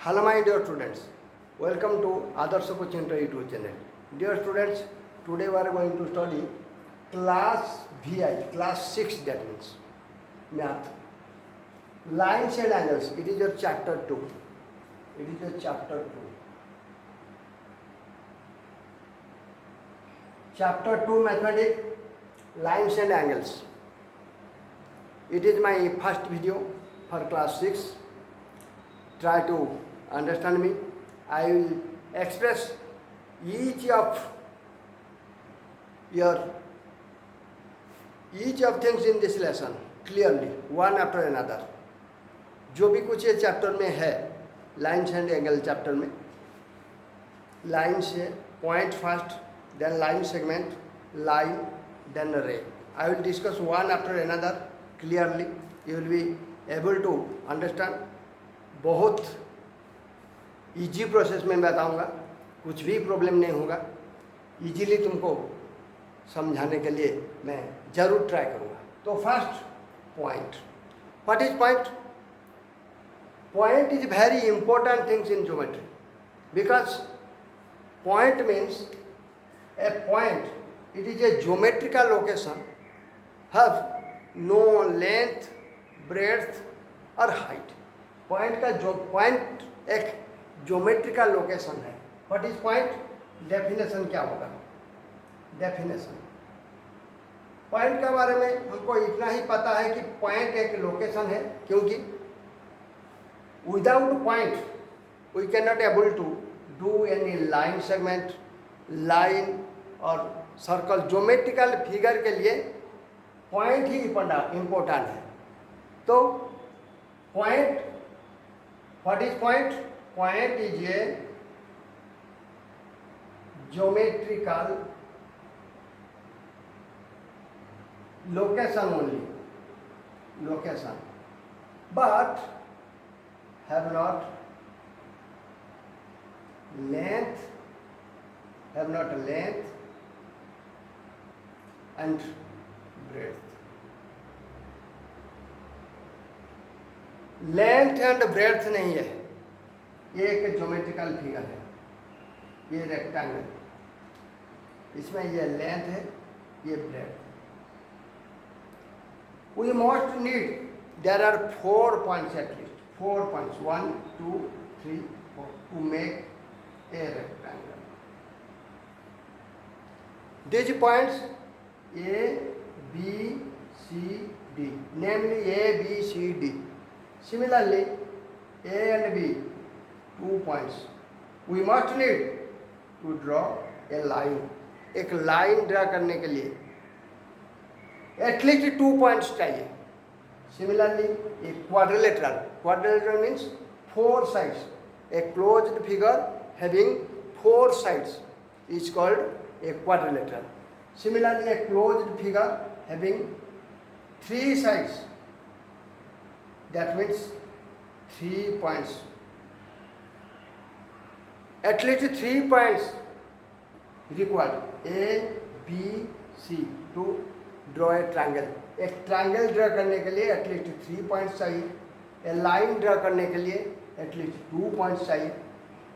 Hello my dear students, welcome to Adarsh Chintra YouTube channel. Dear students, today we are going to study class VI, class 6, that means math. Lines and angles, it is your chapter 2. It is your chapter 2. Chapter 2 mathematics, lines and angles. It is my first video for class 6. Try to understand me. I will express each of things in this lesson clearly, one after another. जो भी कुछ ये chapter में है, lines and angle chapter में, lines है, point first, then line segment, line, then ray. I will discuss one after another clearly. You will be able to understand. बहुत easy process में बताऊंगा, कुछ भी प्रॉब्लम नहीं होगा. इजीली तुमको समझाने के लिए मैं ज़रूर ट्राई करूंगा. तो first point. What is point? Point is very important things in geometry because point means a point, it is a geometrical location, have no length, breadth or height. Point का जो पॉइंट एक geometrical location है. What is point? Definition क्या होगा? Definition point के बारे में हमको इतना ही पता है कि पॉइंट एक लोकेशन है, क्योंकि without point we can not able to do any line segment, line और सर्कल. ज्योमेट्रिकल फिगर के लिए पॉइंट ही इम्पोर्टेंट है. तो point, what is point? Point is a geometrical location only, location, but have not length, and breadth. Length and breadth नहीं है. ये एक ज्योमेट्रिकल फिगर है, ये रेक्टेंगल, इसमें ये लेंथ है, ये breadth. We must need, there are 4 points at least, 4 points, 1 2 3 4 to make a rectangle. This points A B C D, namely A B C D. Similarly, A and B, 2 points. We must need to draw a line. एक line draw करने के लिए at least 2 points चाहिए. Similarly एक quadrilateral, quadrilateral means 4 sides. A closed figure having 4 sides is called a quadrilateral. Similarly A closed figure having 3 sides, that means 3 points. At least 3 points required. A, B, C to draw a triangle. एक triangle draw करने के लिए at least 3 points चाहिए. ए line draw करने के लिए at least 2 points चाहिए.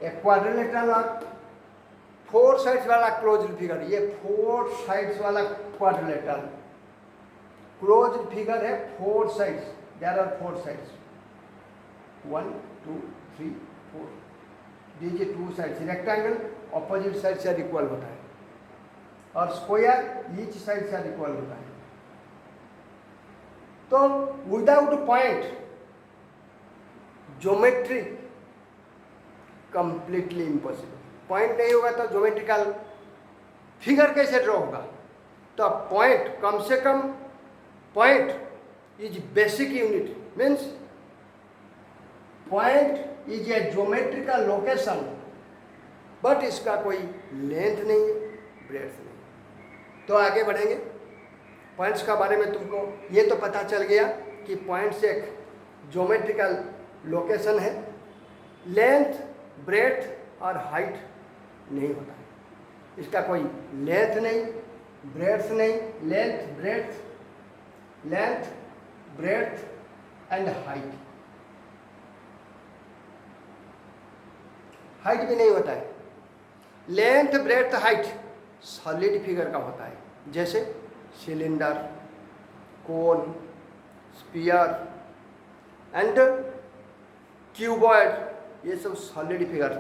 एक क्वाड्रिलेटरल 4 साइड्स वाला क्लोज्ड फिगर, ये 4 साइड्स वाला क्वाड्रिलेटरल क्लोज्ड फिगर है. 4 sides, there are 4 sides, 1 2 3 4. these 2 sides. Rectangle opposite side से इक्वल होता है और स्क्वायर ईच साइड से इक्वल होता है. तो without point geometry completely impossible. Point नहीं होगा तो ज्योमेट्रिकल फिगर कैसे ड्रॉ होगा? तो पॉइंट, कम से कम point is basic unit, means point is a geometrical location, but इसका कोई लेंथ नहीं है, ब्रेड्थ नहीं. तो आगे बढ़ेंगे. पॉइंट्स का बारे में तुमको ये तो पता चल गया कि पॉइंट्स एक ज्योमेट्रिकल लोकेशन है. लेंथ, ब्रेड्थ और हाइट नहीं होता है. इसका कोई लेंथ नहीं, ब्रेड्थ नहीं. Length, breadth and height. Height भी नहीं होता है। Length breadth height solid figure का होता है, जैसे cylinder, cone, sphere and cuboid, ये सब सॉलिड फिगर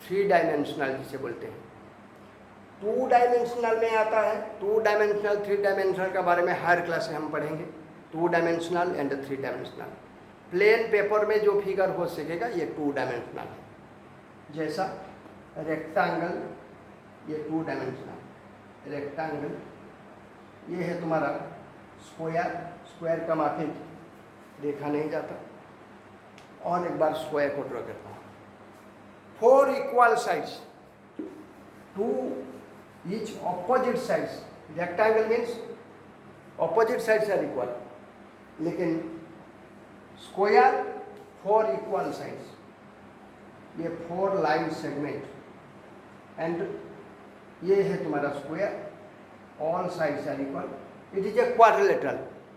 3 डायमेंशनल जिसे बोलते हैं। 2 डायमेंशनल में आता है, 2 डायमेंशनल 3 डायमेंशनल के बारे में हायर क्लास में हम पढ़ेंगे। 2 dimensional and 3 dimensional. Plain paper में जो फिगर हो सकेगा ये 2 डायमेंशनल है, जैसा रेक्टेंगल, ये 2 डायमेंशनल रेक्टेंगल। ये है तुम्हारा स्क्वायर, स्क्वायर का माफी देखा नहीं जाता। और एक बार स्क्वायर को ड्रॉ करता हूँ। 4 equal sides, 2 each opposite sides। Rectangle means opposite sides are equal, लेकिन स्क्वायर 4 इक्वल साइड्स, ये 4 लाइन सेगमेंट एंड ये है तुम्हारा square, all sides are equal. It is a quadrilateral,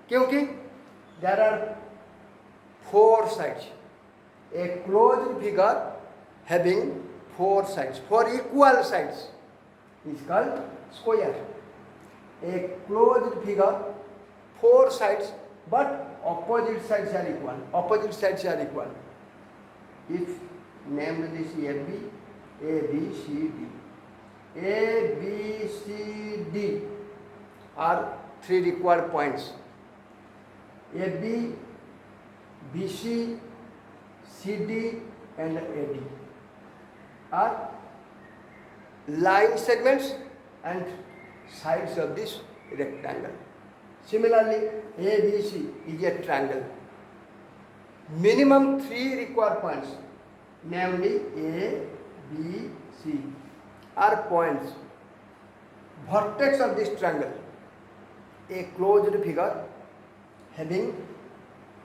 क्योंकि there are 4 sides. A closed figure having 4 sides, 4 equal sides is called square. A closed figure 4 sides but opposite sides are equal. Opposite sides are equal. If named this AB, ABCD. ABCD are 3 required points. AB, BC, CD and AD are line segments and sides of this rectangle. Similarly, ABC is a triangle. Minimum 3 required points, namely A, B, C, are points. Vertex of this triangle, a closed figure having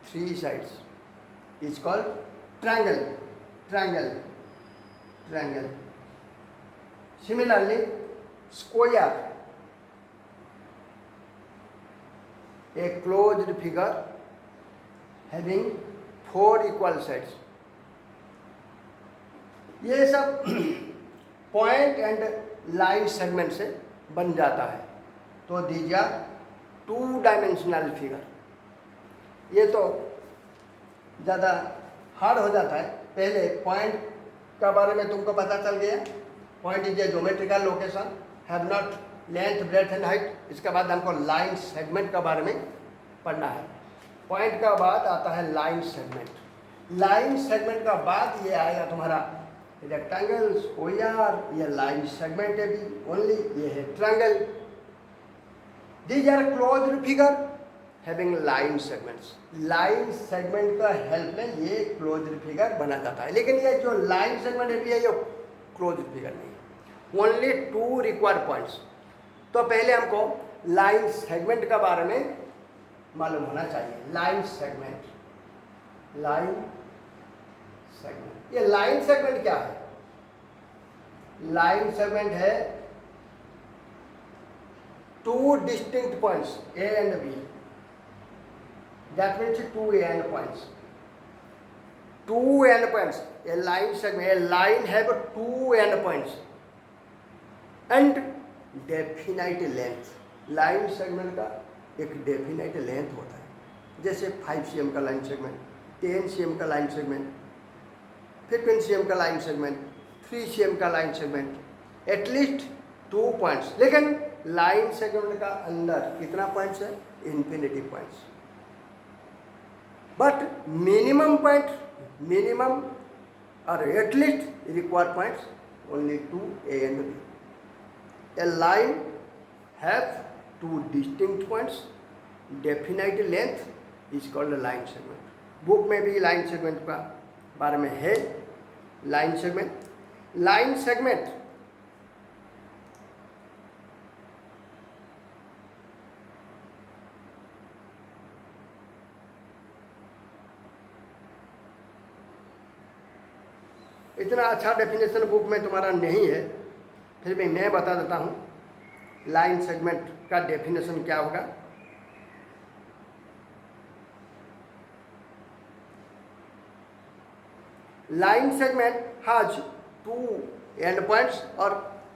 3 sides, is called triangle. Triangle. Triangle. Similarly, square, a closed figure having 4 equal sides. ये सब point and line segment से बन जाता है। तो these are 2 dimensional figure. ये तो ज़्यादा हार्ड हो जाता है। पहले पॉइंट का बारे में तुमको पता चल गया। Point is a geometrical location, have not length breadth and height. इसके बाद हमको लाइन सेगमेंट के बारे में पढ़ना है। पॉइंट का बाद आता है लाइन सेगमेंट। लाइन सेगमेंट का बाद ये आएगा तुम्हारा रेक्टेंगल, स्क्वायर, ये लाइन सेगमेंट है भी ओनली, ये है triangle. These are closed figure having line segments. Line segment का हेल्प में ये क्लोज्ड फिगर बना जाता है। लेकिन ये जो लाइन सेगमेंट है ये क्लोज्ड फिगर नहीं है, ओनली 2 रिक्वायर्ड पॉइंट्स। तो पहले हमको लाइन सेगमेंट के बारे में मालूम होना चाहिए। लाइन सेगमेंट, लाइन सेगमेंट, ये लाइन सेगमेंट क्या है? लाइन सेगमेंट है 2 distinct points A and B. That means 2 end points. 2 end points. A line segment. A line have 2 end points and definite length. Line segment का एक definite length होता है। जैसे 5 cm का line segment, 10 cm का line segment, 15 cm का line segment, 3 cm का line segment, at least 2 points. लेकिन लाइन सेगमेंट का अंदर कितना पॉइंट्स है? Infinity points. But minimum point, minimum or at least required points only 2 A and B. A line have 2 distinct points, definite length is called a line segment. Book में भी line segment का बारे में है। Line segment, line segment इतना अच्छा definition book में तुम्हारा नहीं है, फिर भी मैं बता देता हूँ लाइन सेगमेंट का डेफिनेशन क्या होगा। Line segment has two end points. और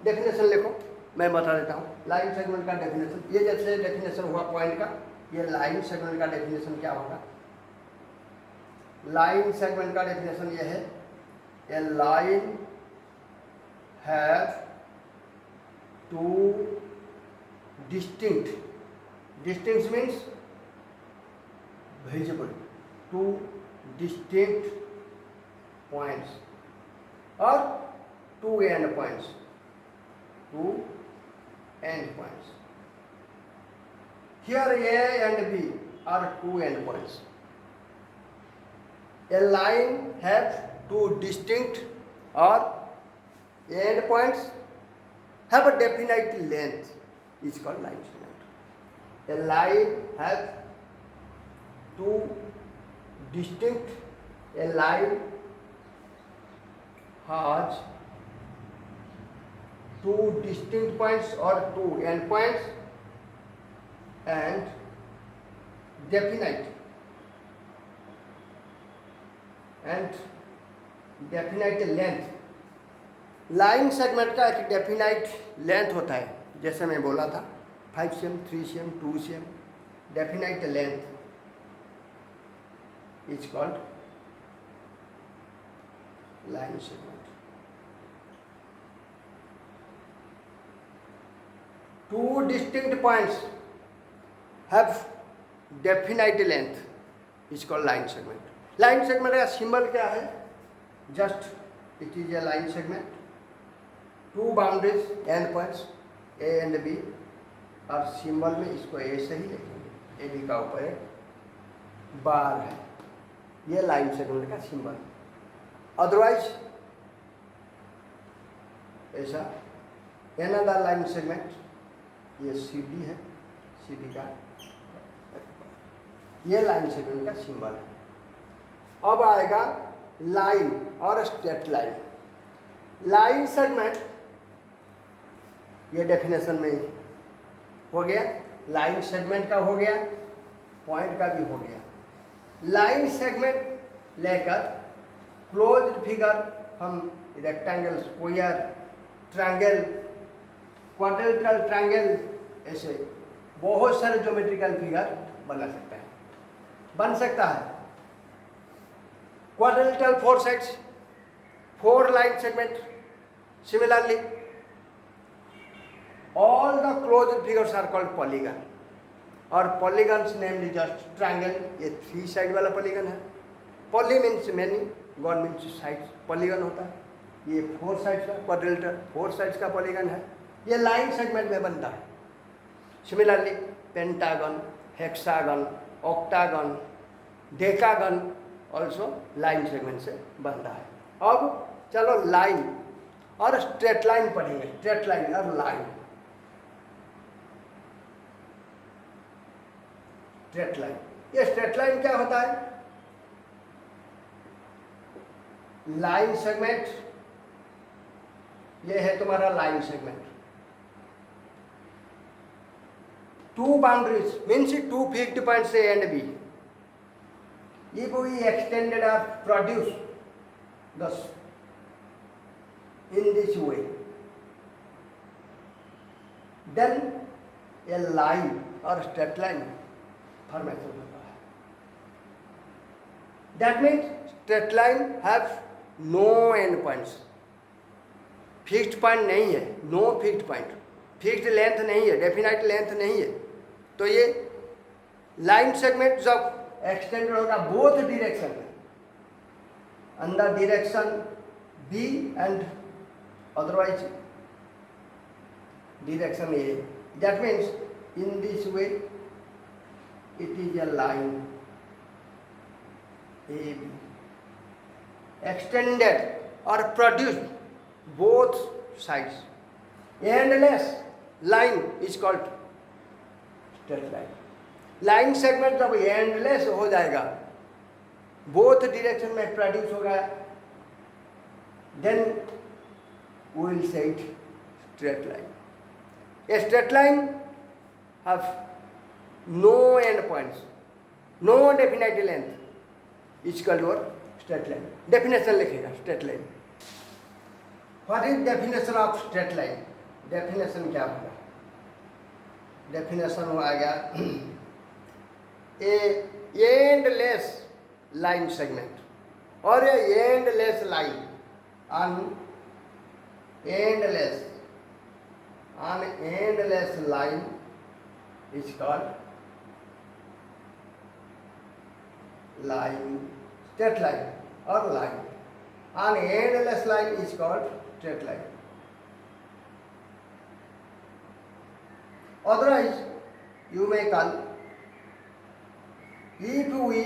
डेफिनेशन लिखो, मैं बता देता हूँ लाइन सेगमेंट का डेफिनेशन। ये जैसे डेफिनेशन हुआ पॉइंट का, ये लाइन सेगमेंट का डेफिनेशन क्या होगा? लाइन सेगमेंट का डेफिनेशन ये है, a line have two distinct means visible, two distinct points or two end points, here A and B are two end points. A line has two distinct or end points have a definite length, is called line segment. A line has two distinct, a line has two distinct points or two end points and definite length. Line segment का एक definite length होता है, जैसे मैं बोला था 5 cm, 3 cm, 2 cm. Definite length is called line segment. Two distinct points have definite length, is called line segment. Line segment का symbol क्या है? Just it is a line segment. Two boundaries end points A and B, और symbol में इसको A से ही लिखेंगे, A B का ऊपर एक बार है, ये लाइन सेगमेंट का सिंबल। अदरवाइज ऐसा अनदर लाइन सेगमेंट, ये CD है, CD का ये लाइन सेगमेंट का सिंबल है। अब आएगा लाइन और स्ट्रेट लाइन। लाइन सेगमेंट ये डेफिनेशन में हो गया, लाइन सेगमेंट का हो गया, पॉइंट का भी हो गया। लाइन सेगमेंट लेकर क्लोज्ड फिगर हम rectangle, square, triangle, quadrilateral triangle, ऐसे बहुत सारे ज्योमेट्रिकल फिगर बना सकता है। Quadrilateral 4 sides, 4 line segment. Similarly all the closed figures are called polygon, और polygons namely just triangle, ये 3 साइड वाला polygon है। poly means many, gon means sides, polygon होता है। ये 4 साइड्स का क्वाड्रिलेटरल 4 साइड्स का polygon है, ये लाइन सेगमेंट में बनता है। Similarly pentagon, hexagon, octagon, decagon also line segment से बनता है। अब चलो लाइन और स्ट्रेट लाइन पढ़ेंगे, स्ट्रेट लाइन और लाइन। स्ट्रेट लाइन, ये स्ट्रेट लाइन क्या होता है? लाइन सेगमेंट, ये है तुम्हारा line segment. 2 boundaries means 2 fixed points A and B. If we extended or produce thus in this way, then a line or straight line formation होता है। That means straight line have no end points, fixed point नहीं है, no fixed point, fixed length नहीं है, definite length नहीं है। तो ये लाइन सेगमेंट जब एक्सटेंड होगा बोथ डिरेक्शन में, अंदर direction B and otherwise direction A, that means in this way it is a line AB extended or produced both sides. Endless line is called straight line. Line segment जब endless हो जाएगा, both direction में produce होगा, then we will say it straight line. A straight line have no end points, no definite length, is called your straight line. Definition लिखेगा straight line. What is definition of straight line? Definition क्या होगा? Definition हो गया ए endless line segment और a endless line on endless line is called line, straight line or line. An endless line is called straight line. Otherwise, you may call, if we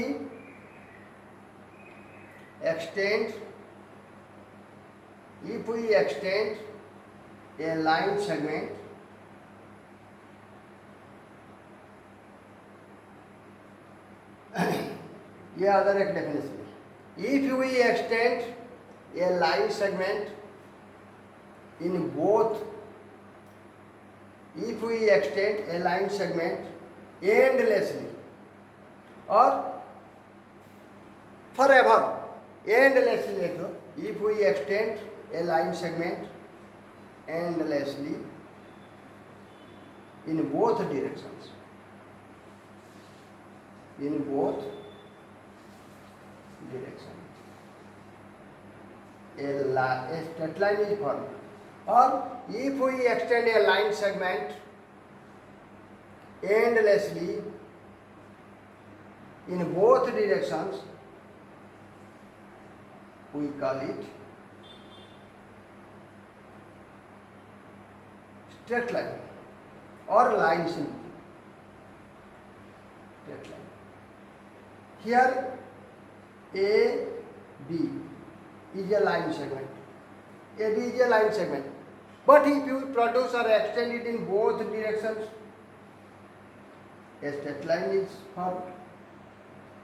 extend a line segment ये other एक definition है. If we extend a line segment in both, if we extend a line segment endlessly or forever, endlessly लिख दो. If we extend a line segment endlessly in both directions, in both directions, a straight line is formed. Or if we extend a line segment endlessly in both directions, we call it straight line or line simply. Straight line. Here A, B is a line segment. AB is a line segment. But if you produce or extend it in both directions, a straight line is formed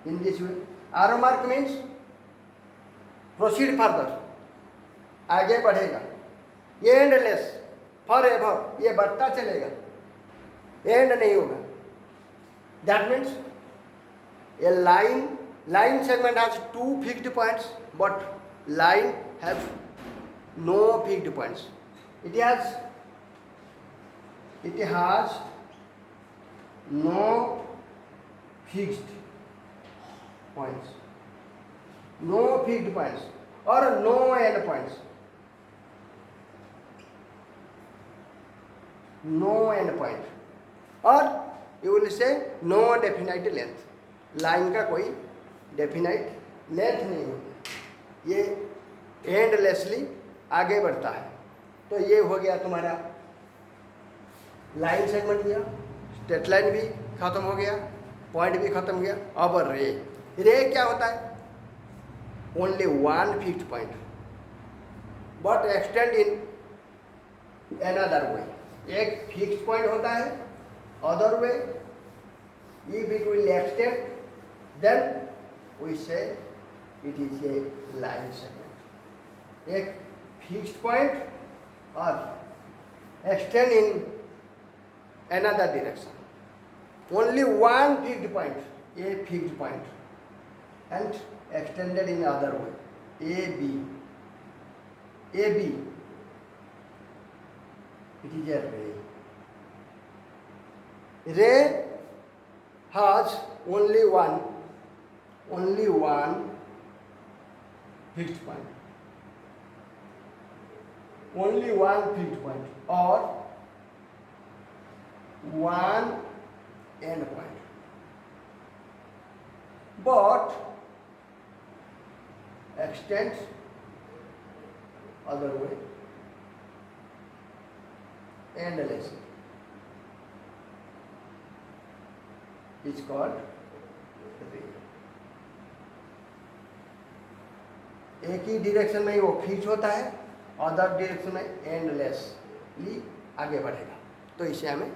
in this way. Arrow mark means proceed further, आगे बढ़ेगा. ये endless for ever, ये बढ़ता चलेगा, and नहीं होगा. That means A line segment has two fixed points, but line has no fixed points. It has no fixed points, no fixed points or no end points, no end point, or you will say no definite length. Line का कोई definite length नहीं होती, ये endlessly आगे बढ़ता है. तो ये हो गया तुम्हारा लाइन सेगमेंट गया, स्ट्रेट लाइन भी खत्म हो गया, पॉइंट भी खत्म हो गया. अब रे क्या होता है? Only one fixed point but extend in another way. एक फिक्स्ड पॉइंट होता है, other way if it will extend, then we say it is a line segment. एक fixed point or extend in another direction. Only one fixed point, a fixed point, and extended in other way. AB, it is a ray. Ray has only one fixed point, only one fixed point or one end point, but extends other way endlessly. It's called ray. एक ही direction में वो fix होता है, other direction में endlessly आगे बढ़ेगा. तो इसे हमें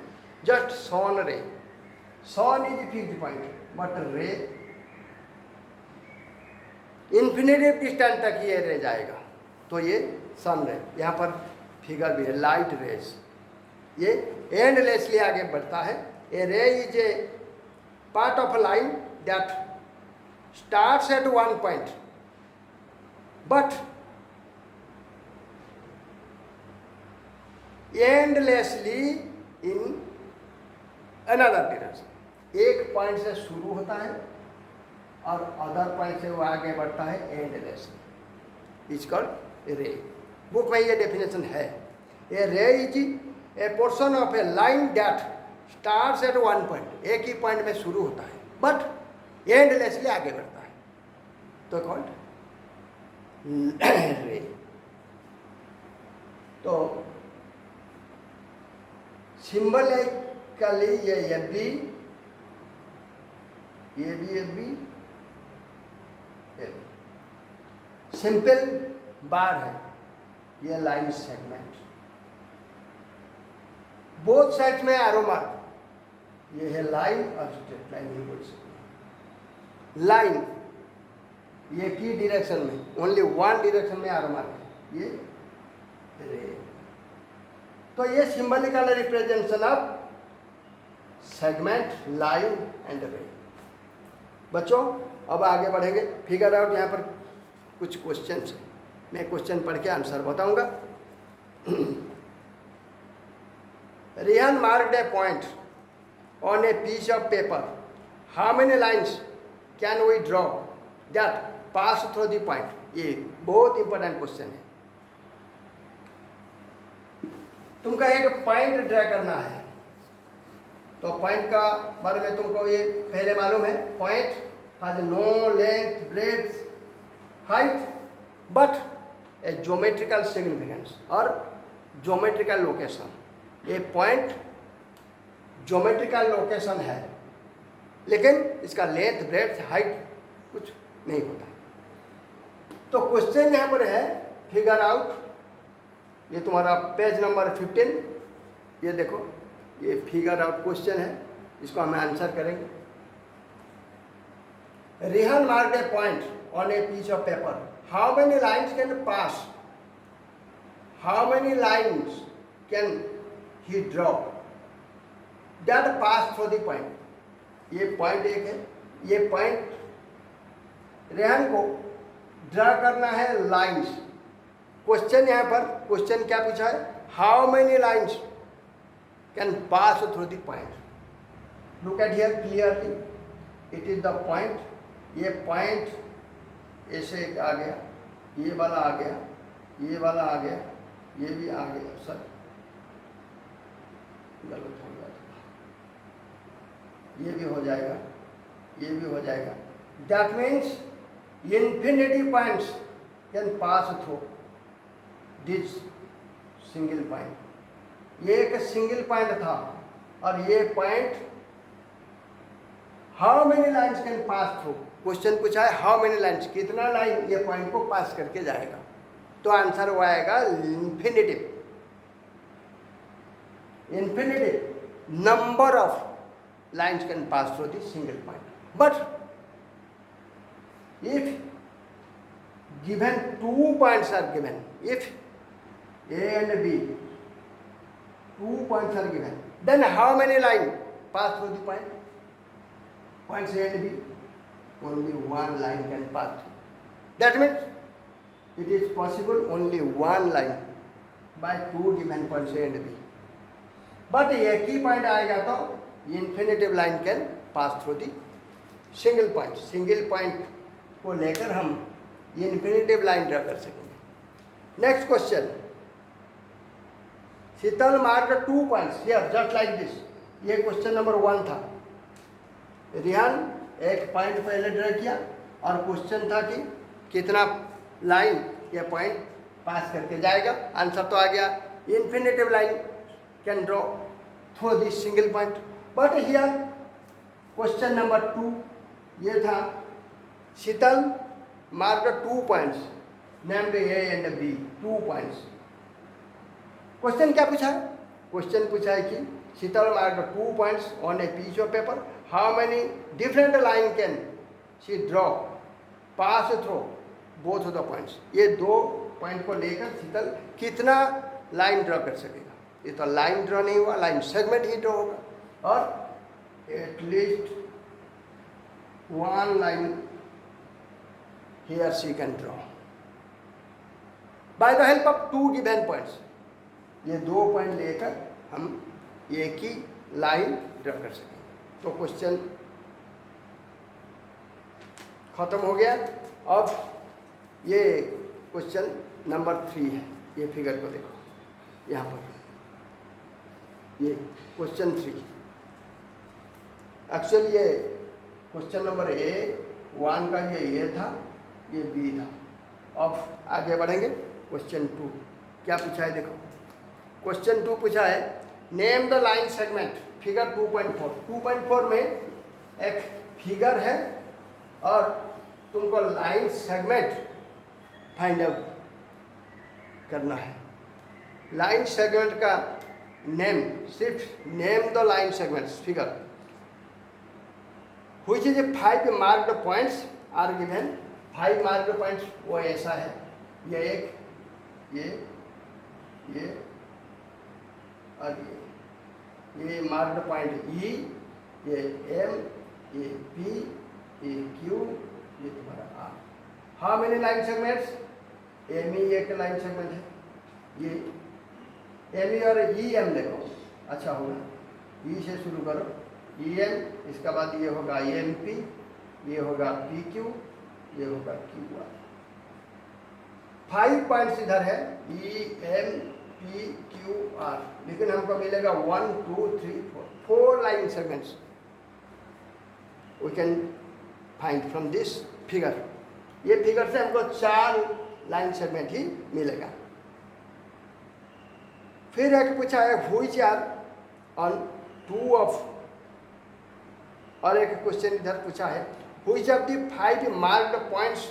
जस्ट सन रे, सन इज फिक्स्ड पॉइंट बट रे इन्फिनिटिव डिस्टेंस तक ये रे जाएगा. तो ये सन रे, यहाँ पर फिगर भी है, लाइट रेज, ये एंडलेसली आगे बढ़ता है. ए रे is a part of a line that starts at one point but endlessly in another direction. एक पॉइंट से शुरू होता है और अदर पॉइंट से वो आगे बढ़ता है एंडलेसली, इज कॉल्ड रे। बुक में ये डेफिनेशन है। ए रे is a portion of A line that starts at one point, एक ही पॉइंट में शुरू होता है बट एंडलेसली आगे बढ़ता है, तो कॉल्ड रे। तो सिंबलिकली ये एफ बी, ये भी एफ बी, सिंपल बार है, ये लाइन सेगमेंट, बोथ साइड्स में एरो मार्क, ये है लाइन और स्ट्रेट लाइन भी बोल सकते। लाइन ये की डायरेक्शन में, ओनली वन डायरेक्शन में एरो मार्क है, ये रे। तो ये symbolical representation of segment, line and ray. बच्चों अब आगे बढ़ेंगे, फिगर आउट। यहाँ पर कुछ क्वेश्चन है, मैं क्वेश्चन पढ़ के आंसर बताऊंगा। Rihan marked a point on a piece of paper, how many lines can we draw that pass through the point. ये बहुत इंपॉर्टेंट क्वेश्चन है। तुमको एक पॉइंट ड्रा करना है, तो पॉइंट का बारे में तुमको ये पहले मालूम है। Point has no length, breadth, height but a geometrical significance और ज्योमेट्रिकल लोकेशन। ये पॉइंट ज्योमेट्रिकल लोकेशन है, लेकिन इसका लेंथ, ब्रेड्थ, हाइट कुछ नहीं होता। तो क्वेश्चन यहाँ पर है, फिगर आउट। ये तुम्हारा पेज नंबर 15, ये देखो, ये फिगर आउट क्वेश्चन है, इसको हम आंसर करेंगे। Rihan marked a point on a piece of paper, how many lines can pass, how many lines can he draw that pass through the point। ये पॉइंट एक है, ये पॉइंट रेहान को ड्रा करना है लाइंस। क्वेश्चन यहाँ पर, क्वेश्चन क्या पूछा है, how many lines can pass through the point. Look at here clearly, it is the point. ये पॉइंट ऐसे आ गया, ये वाला आ गया, ये वाला आ गया, ये भी आ गया। सर गलत हो गया, ये भी हो जाएगा, ये भी हो जाएगा। That means infinity points can pass through this single point. ये एक सिंगल पॉइंट था और ये point how many lines can pass through. Question पूछा है हाउ मेनी लाइन्स, कितना लाइन ये पॉइंट को पास करके जाएगा, तो आंसर वो आएगा infinitive. Infinitive number of lines can pass through the single point. But if given 2 points are given, if A and B 2 points are given, then how many line pass through the point? Points A and B, only one line can pass through. That means it is possible only one line by 2 given points A and B. But एक ही point आएगा तो infinitive line can pass through the single point. Single point को लेकर हम infinitive line draw कर सकेंगे। Next question, Sheetal mark 2 points here just like this. ये question number 1 था। रिहान एक पॉइंट पहले ड्रा किया और क्वेश्चन था कि कितना लाइन ये पॉइंट पास करके जाएगा। आंसर तो आ गया, infinitive line can draw through this single point. But here question number 2 ये था, शीतल mark the 2 points named A and B, 2 points। Question क्या पूछा है? क्वेश्चन पूछा है कि शीतल mark the 2 points on a piece of paper, how many different line can she draw pass through both of the points। ये 2 point को लेकर शीतल कितना लाइन ड्रॉ कर सकेगा। ये तो लाइन ड्रॉ नहीं हुआ, लाइन सेगमेंट ही ड्रॉ होगा और at least 1 line here she can draw by the help of 2 given points। ये 2 पॉइंट लेकर हम एक ही लाइन ड्रा कर सकें। तो क्वेश्चन खत्म हो गया। अब ये क्वेश्चन नंबर 3 है। ये फिगर को देखो यहाँ पर, ये क्वेश्चन 3। एक्चुअली ये क्वेश्चन नंबर 1 का ये था, ये बी था। अब आगे बढ़ेंगे। क्वेश्चन 2 क्या पूछा है देखो। क्वेश्चन 2 पूछा है name the line segment figure 2.4। 2.4 में एक फिगर है और तुमको लाइन सेगमेंट फाइंड आउट करना है। लाइन सेगमेंट का नेम, सिर्फ name the line segments figure which is 5 marked points are given. 5 marked points वो ऐसा है, ये एक, ये और ये मार्क्ड पॉइंट ई, ये एम, ये पी, ये क्यू, ये तुम्हारा R. How many line segments? M E एक लाइन सेगमेंट है, ये एम ई और ई एम देखो अच्छा होगा, ई से शुरू करो, ई एम, इसके बाद ये होगा एम पी, ये होगा पी क्यू, ये होगा क्यू आर। 5 पॉइंट्स इधर है, E M P Q R, लेकिन हमको मिलेगा 1 2 3 4 line segments we can find from this figure. ये फिगर से हमको 4 लाइन सेगमेंट ही मिलेगा। फिर एक पूछा है व्हिच आर ऑन 2 ऑफ, और एक क्वेश्चन इधर पूछा है which of the 5 marked points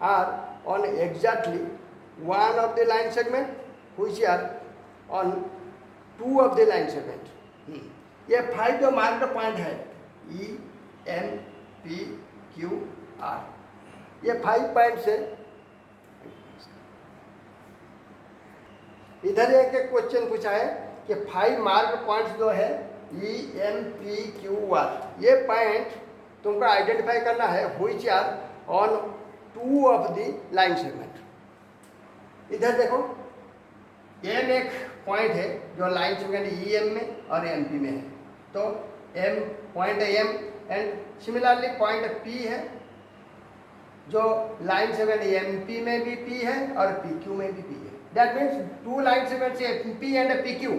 are on exactly 1 of the line segment which are on 2 of the line segment. ये 5 जो मार्क्ड पॉइंट है E M P Q R, ये 5 point से इधर एक क्वेश्चन पूछा है कि 5 मार्क पॉइंट्स जो है E M P Q R, ये पॉइंट तुमको आइडेंटिफाई करना है which are on 2 of the line segment. इधर देखो एम एक पॉइंट है जो लाइन सेगमेंट ई एम में और एम पी में है, तो M point M and similarly point P है जो लाइन सेगमेंट एम पी में भी पी है और पी क्यू में भी पी है। That means 2 line segments P and PQ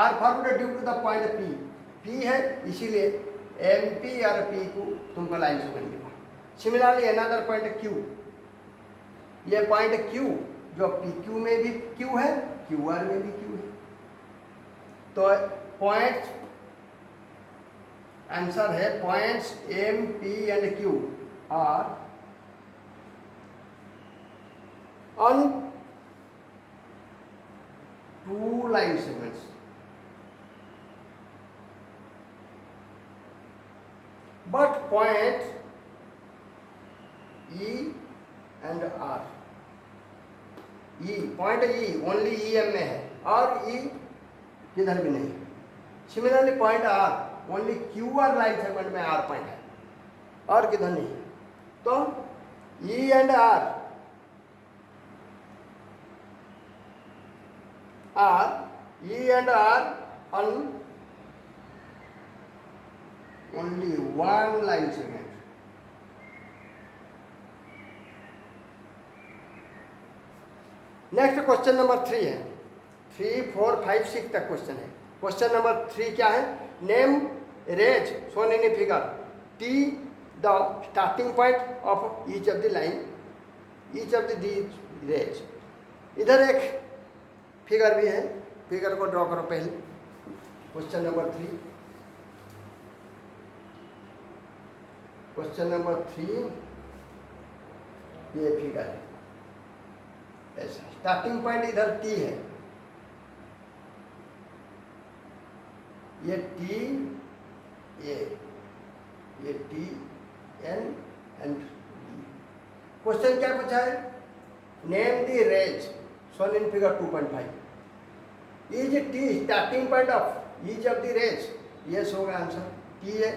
are formed due to the point P. P है इसीलिए MP और PQ तुमको लाइन सेगमेंट मिला। सिमिलरली अनदर पॉइंट Q, ये पॉइंट Q जो PQ में भी Q है, QR में भी Q है। तो पॉइंट आंसर है points M, P and Q are on 2 line segments. But point E and R, E point E only EM में है और E किधर भी नहीं। Similarly point R only QR line segment में R पॉइंट है और किधर नहीं है। तो E and R E and R on only 1 line segment. Next question number 3 है। 3, 4, 5, 6 तक क्वेश्चन है। क्वेश्चन नंबर 3 क्या है? Name rays shown in figure T the starting point of each of the line, each of the rays. इधर एक figure भी है, figure को ड्रॉ करो पहले। क्वेश्चन नंबर 3, क्वेश्चन नंबर 3 ये फिगर है ऐसा। स्टार्टिंग पॉइंट इधर T है, ये T A, ये T N and D। Question क्या पूछा है? Name the rays shown in figure 2.5. Is T starting point of each of the rays? Yes होगा answer. T A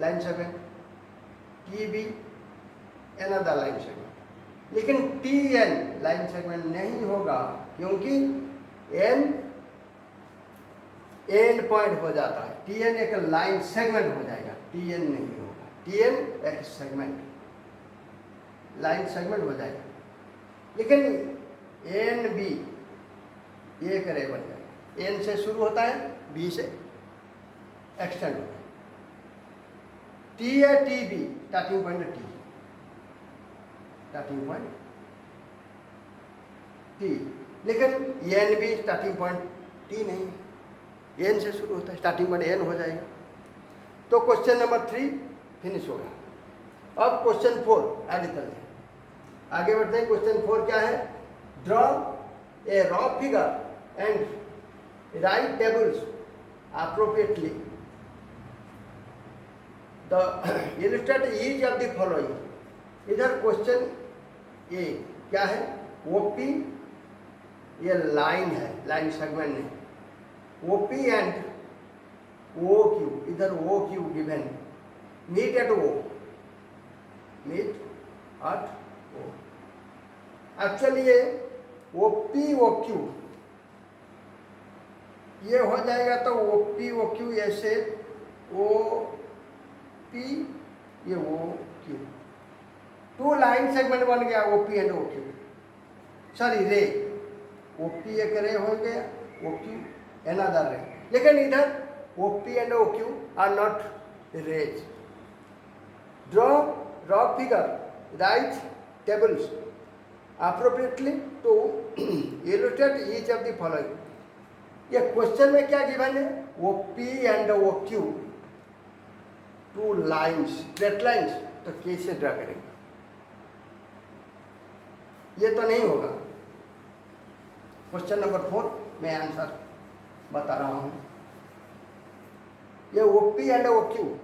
line segment, T B another line segment. लेकिन T N line segment नहीं होगा, क्योंकि N and point हो जाता है। T N एक line segment हो जाएगा, टी एन नहीं होगा। टी एन एक सेगमेंट, लाइन सेगमेंट हो जाएगा। लेकिन एन बी एक रे बन जाएगा। एन से शुरू होता है, बी से एक्सटेंड होता है। टी है T B, starting point T, starting point T. लेकिन N B starting point T नहीं, एन से शुरू होता है, स्टार्टिंग पॉइंट एन हो जाएगा। तो क्वेश्चन नंबर 3 फिनिश होगा। अब क्वेश्चन 4 आगे चलते हैं, आगे बढ़ते हैं। क्वेश्चन 4 क्या है? Draw a raw figure and write tables appropriately the illustrate each of the following। इधर क्वेश्चन ए क्या है? ओपी, ये लाइन है, लाइन सेगमेंट नहीं। ओपी एंड ओ क्यू, इधर O Q given, meet at O, meet at O. Actually ये OP O Q ये हो जाएगा, तो ओ पी ओ क्यू ऐसे, ओ पी ये ओ क्यू, 2 लाइन सेगमेंट बन गया, O P and O Q. Sorry ray, O P एक रे हो गया, ओ क्यू अनदर रे। लेकिन इधर O P and O Q are not rays. Draw raw figure, write tables appropriately to illustrate each of the following। ये question में क्या given है? O P and O Q, 2 lines, straight lines. तो कैसे draw करेंगे? ये तो नहीं होगा। क्वेश्चन नंबर 4 में आंसर बता रहा हूं। ये O P and O Q,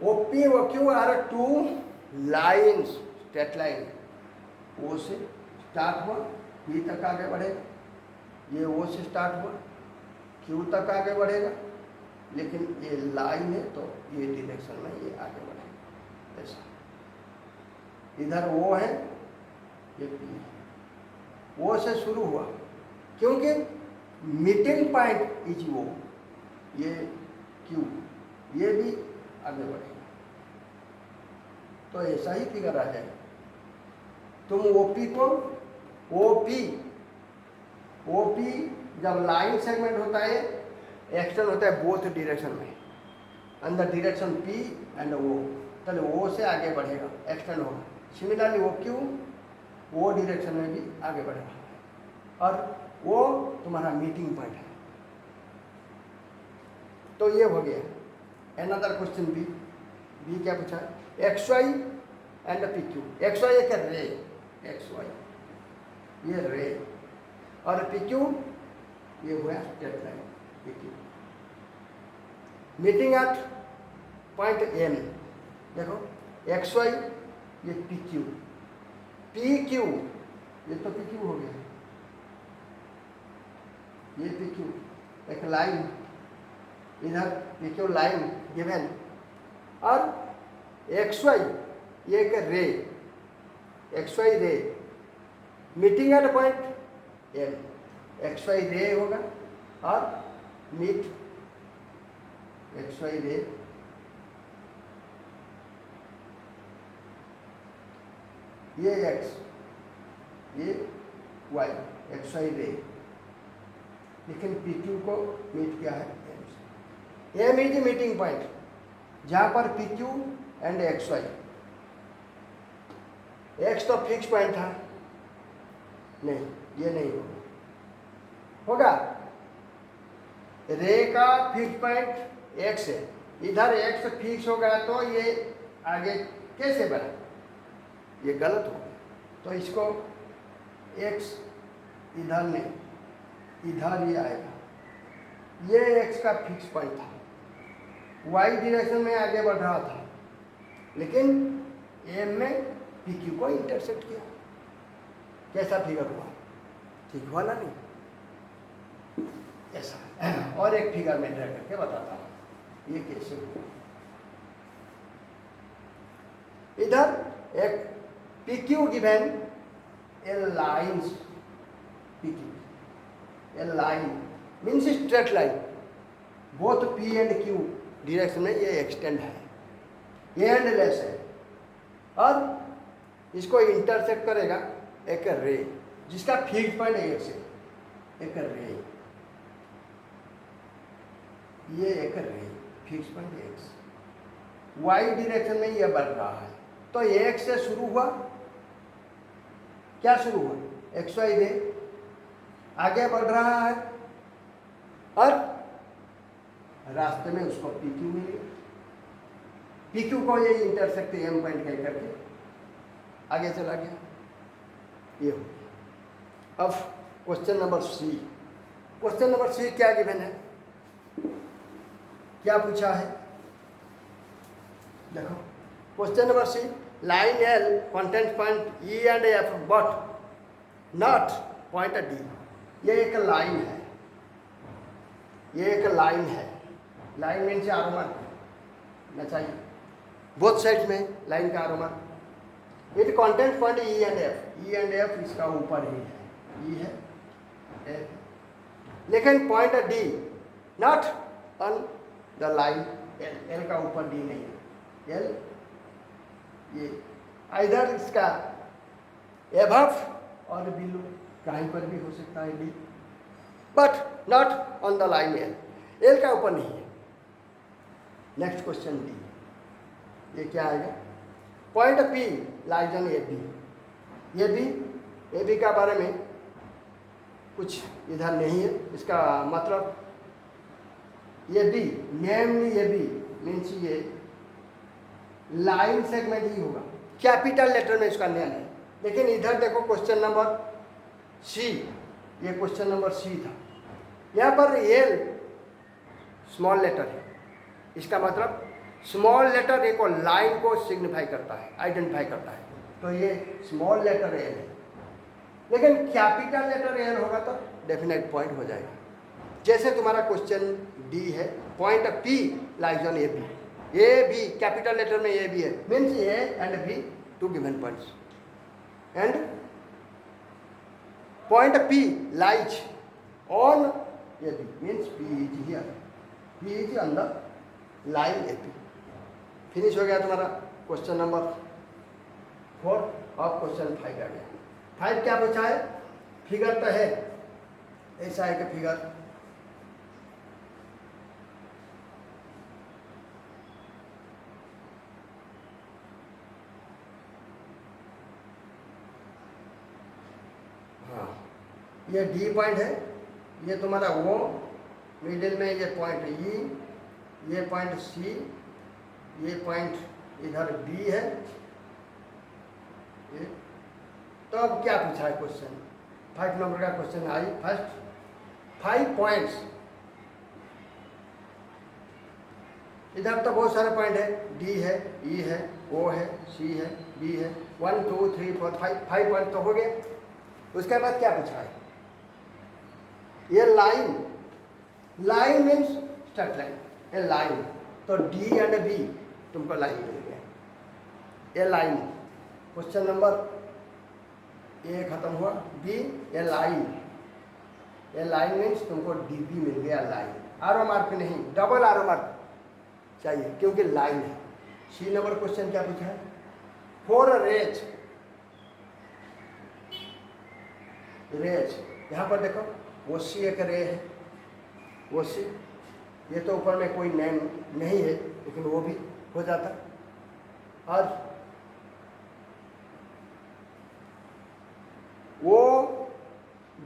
O P O Q are 2 lines, straight line. O से स्टार्ट हुआ, पी तक आगे बढ़ेगा, ये ओ से स्टार्ट हुआ, क्यू तक आगे बढ़ेगा। लेकिन ये लाइन है तो ये डायरेक्शन में ये आगे बढ़ेगा, ऐसा। इधर ओ है, ये पी है, ओ से शुरू हुआ, क्योंकि मीटिंग पॉइंट इज ओ, ये क्यू, ये भी आगे बढ़ेगा। तो ऐसा ही फिगर आ जाएगा। तुम ओपी को, ओपी जब लाइन सेगमेंट होता है, एक्सटेंड होता है बोथ डायरेक्शन में, अंदर डायरेक्शन पी एंड ओ, पहले ओ से आगे बढ़ेगा, एक्सटेंड होगा। Similarly O Q O direction में भी आगे बढ़ेगा, और वो तुम्हारा मीटिंग पॉइंट है। तो ये हो गया। अनदर क्वेश्चन बी क्या पूछा? X Y and P Q. X Y एक रे, एक्स वाई ये रे, और पी क्यू ये हुआ straight line, P Q. Meeting at point M, देखो एक्स वाई ये पी क्यू, ये तो पी क्यू हो गया, ये पी क्यू एक लाइन, इधर पी क्यू लाइन गिवन, और एक्स वाई ये एक ray, X Y ray, meeting at point M, X Y ray होगा, और मीट एक्स वाई रे, ये एक्स, ये वाई, एक्स वाई रे। लेकिन पी क्यू को मीट किया है एम इज मीटिंग पॉइंट, जहां पर P Q and X Y, X तो फिक्स पॉइंट था, नहीं ये नहीं होगा। रे का फिक्स पॉइंट एक्स है, इधर एक्स फिक्स हो गया, तो ये आगे कैसे बढ़ा? ये गलत हो गया। तो इसको एक्स इधर नहीं, इधर ही आएगा। ये एक्स का फिक्स पॉइंट था, वाई डायरेक्शन में आगे बढ़ रहा था, लेकिन एम में पी क्यू को इंटरसेक्ट किया। कैसा फिगर हुआ? ठीक हुआ ना? नहीं ऐसा। और एक फिगर में ड्रा करके बताता हूँ ये कैसे हुआ। इधर एक P Q given A lines, P Q A line means straight line, both P and Q direction में ये एक्सटेंड है, ये एंडलेस है, और इसको इंटरसेक्ट करेगा एक रे जिसका फिक्स पॉइंट एक्स है, एक रे, ये एक ray fix point X, Y direction में ये बढ़ रहा है, तो एक से शुरू हुआ, क्या शुरू हुआ, एक्स वाई रे आगे बढ़ रहा है, और रास्ते में उसको पी क्यू मिली, पी क्यू को ये इंटरसेक्ट एम पॉइंट कह करके आगे चला गया, ये हो गया। अब question number C, question number C क्या गिवन है, क्या पूछा है, देखो question number C, line L content point E and F but not point D, ये एक लाइन है, ये एक लाइन है, लाइन मीन से आरोमर ना चाहिए, बोथ साइड में लाइन का आरोमर, with content point E and F, E and F इसका ऊपर ही है, ई है एफ, लेकिन point D not on the line L, L का ऊपर डी नहीं है, एल ये इधर इसका एबव और बिलो कहीं पर भी हो सकता है D, but not on the line L, L का ऊपर नहीं है। नेक्स्ट क्वेश्चन डी, ये क्या आएगा, point P lies on A B, A B का बारे में कुछ इधर नहीं है, इसका मतलब ये B namely A B means ये लाइन सेगमेंट ही होगा, कैपिटल लेटर में इसका नेम है, लेकिन इधर देखो क्वेश्चन नंबर सी, ये क्वेश्चन नंबर सी था, यहाँ पर एल स्मॉल लेटर है, इसका मतलब स्मॉल लेटर एक और लाइन को सिग्निफाई करता है, आइडेंटिफाई करता है, तो ये स्मॉल लेटर एल है, लेकिन कैपिटल लेटर एल होगा तो डेफिनेट पॉइंट हो जाएगा। जैसे तुम्हारा क्वेश्चन डी है, point P lies on A B, A B capital letter में ए बी है, means A and B two given points, and point P lies on A B means P is here, P is on the line A P. Finish हो गया तुम्हारा question number 4 और question 5 आ गया। 5 क्या पूछा है, figure तो है, ऐसा है कि फिगर हाँ, ये डी पॉइंट है, ये तुम्हारा वो मिडिल में ये पॉइंट ई, ये पॉइंट सी, ये पॉइंट इधर बी है, ये तो अब क्या पूछा है क्वेश्चन, 5 नंबर का क्वेश्चन आई, फर्स्ट 5 पॉइंट्स, इधर तो बहुत सारे पॉइंट है, डी है, ई है, ओ है, सी है, बी है, 1 2 3 4 5 पॉइंट तो हो गए। उसके बाद क्या पूछा है, ये line, line means straight line, ये लाइन, तो डी एंड बी तुमको लाइन मिल गया, ये लाइन, क्वेश्चन नंबर ए खत्म हुआ, बी ये लाइन, ये लाइन मीन्स तुमको डी बी मिल गया लाइन, आरो मार्क नहीं, डबल आरो मार्क चाहिए क्योंकि लाइन है। सी नंबर क्वेश्चन क्या पूछा है, 4 रेज, रेज यहाँ पर देखो वो सी एक रे है, वो सी, ये तो ऊपर में कोई नेम नहीं है लेकिन वो भी हो जाता, और ओ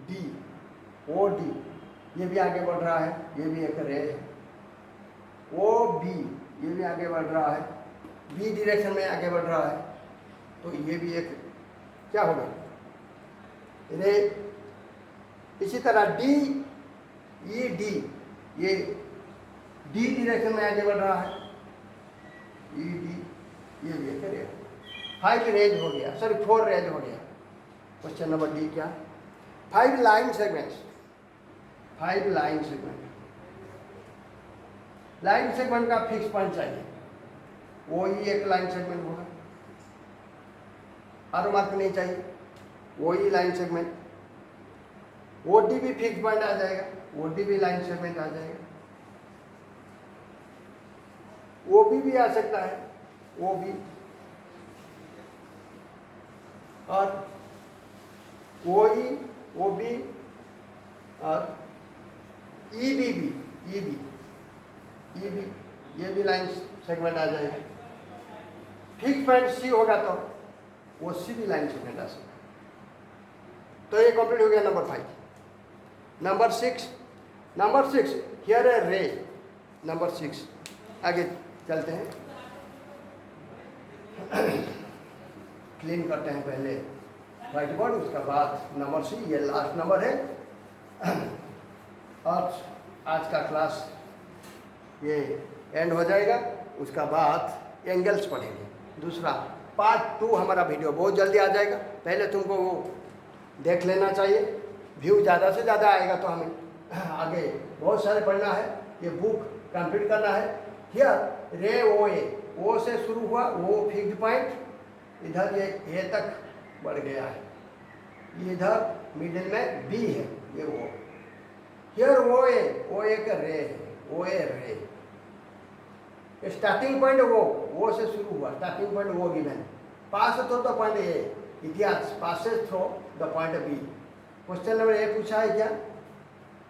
डी, ओ डी ये भी आगे बढ़ रहा है, ये भी एक रे है, ओ बी ये भी आगे बढ़ रहा है, बी डायरेक्शन में आगे बढ़ रहा है, तो ये भी एक क्या होगा रे। इसी तरह डी ई डी, ये डी डायरेक्शन में आगे बढ़ रहा है, ई डी ये भी एक रे, 5 रेज हो गया, सॉरी 4 रेज हो गया। क्वेश्चन नंबर डी क्या, 5 line segments, 5 line segment, line segment का फिक्स पॉइंट चाहिए, वो ही एक लाइन सेगमेंट होगा, आरो मार्क नहीं चाहिए, वही लाइन सेगमेंट। ओडी भी फिक्स पॉइंट आ जाएगा, ओडी भी लाइन सेगमेंट आ जाएगा। ओबी भी आ सकता है, ओबी, और ओई, ओबी और ईबी भी, ईबी, ईबी, ये भी लाइन सेगमेंट आ जाएगा। फिक्स पॉइंट सी होगा तो वो सी भी लाइन सेगमेंट आ सकता है। तो ये कंप्लीट हो गया नंबर 5। नंबर 6, नंबर 6 हियर ए रे। नंबर 6 आगे चलते हैं, क्लीन करते हैं पहले व्हाइट बोर्ड, उसका बाद नंबर सी, ये लास्ट नंबर है। और आज का क्लास ये एंड हो जाएगा, उसका बाद एंगल्स पढ़ेंगे। दूसरा पार्ट 2 हमारा वीडियो बहुत जल्दी आ जाएगा, पहले तुमको वो देख लेना चाहिए, व्यू ज़्यादा से ज़्यादा आएगा तो हमें आगे बहुत सारे पढ़ना है, ये बुक कंप्लीट करना है। हियर रे ओ ए, ओ से शुरू हुआ, ओ फिक्स्ड पॉइंट, इधर ये ए तक बढ़ गया है, इधर मिडिल में बी है, ये ओ। हियर ओ ए का रे है, ओ ए रे। स्टार्टिंग पॉइंट वो से शुरू हुआ, स्टार्टिंग पॉइंट वो given, pass through the point A, it has passes through the point B. Question number A पूछा है क्या,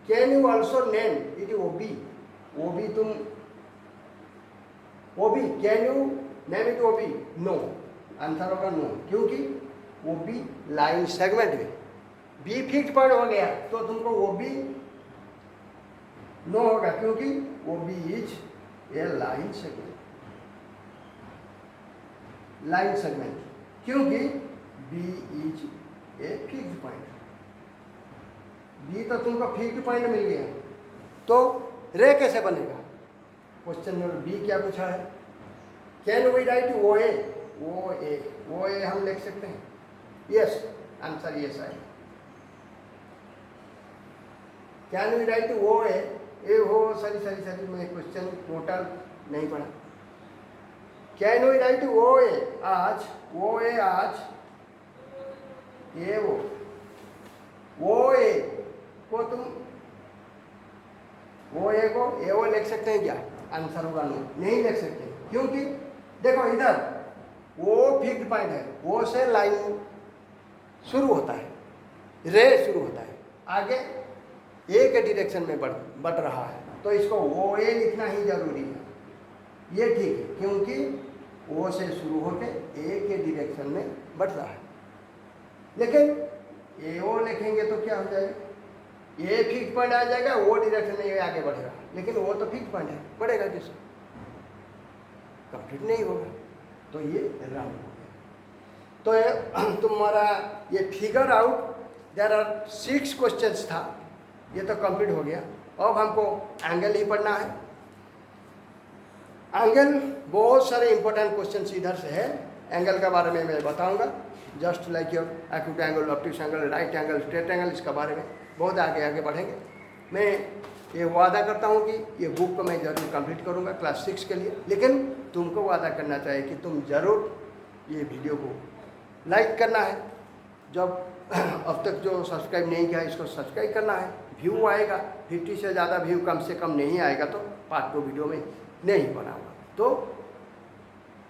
can you also name it OB, OB तुम OB, can you name it OB, no, answer होगा no, क्योंकि OB line segment में, B fixed point हो गया तो तुमको ओबी नो होगा, क्योंकि OB is a line segment, line segment, क्योंकि B is a fixed point. B तो तुमको फिक्स्ड पॉइंट मिल गया, तो रे कैसे बनेगा। क्वेश्चन नंबर बी क्या पूछा है, कैन वी राइट ओ ए, ओ ए, ओ ए हम लिख सकते हैं, यस, आंसर यस है। कैन वी राइट ओ ए, ए हो सॉरी मैं क्वेश्चन टोटल नहीं पढ़ा। कैन वी राइट ओ ए आज, ओ ए आज, ये ओ ए को तुम ओ ए को ए ओ लिख सकते हैं क्या, आंसर होगा नो, नहीं लिख सकते, क्योंकि देखो इधर वो फिक्स्ड पॉइंट है, वो से लाइन शुरू होता है, रे शुरू होता है, आगे ए के डायरेक्शन में बढ़ रहा है, तो इसको ओ ए लिखना ही जरूरी है, ये ठीक है, क्योंकि ओ से शुरू होकर ए के डायरेक्शन में बढ़ रहा है। लेकिन ए ओ लिखेंगे तो क्या हो जाएगा, ए फिक्स पॉइंट आ जाएगा, वो डायरेक्शन में आगे बढ़ेगा, लेकिन वो तो फिक्स पॉइंट है, बढ़ेगा जैसे, कंप्लीट नहीं होगा, तो ये रंग हो गया। तो तुम्हारा ये figure out there are 6 questions था, ये तो कंप्लीट हो गया। अब हमको एंगल ही पढ़ना है। एंगल बहुत सारे इंपॉर्टेंट क्वेश्चंस इधर से है, एंगल के बारे में मैं बताऊंगा, just like your acute angle, obtuse angle, right angle, straight angle, इसके बारे में बहुत आगे बढ़ेंगे। मैं ये वादा करता हूँ कि ये बुक को मैं ज़रूर कंप्लीट करूँगा क्लास 6 के लिए, लेकिन तुमको वादा करना चाहिए कि तुम ज़रूर ये वीडियो को लाइक करना है, जब अब तक जो सब्सक्राइब नहीं किया इसको सब्सक्राइब करना है। व्यू आएगा 50 से ज़्यादा व्यू कम से कम नहीं आएगा तो पार्ट 2 वीडियो में नहीं बनाऊँगा। तो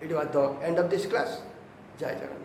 it was the end of this class. जय जगन्नाथ।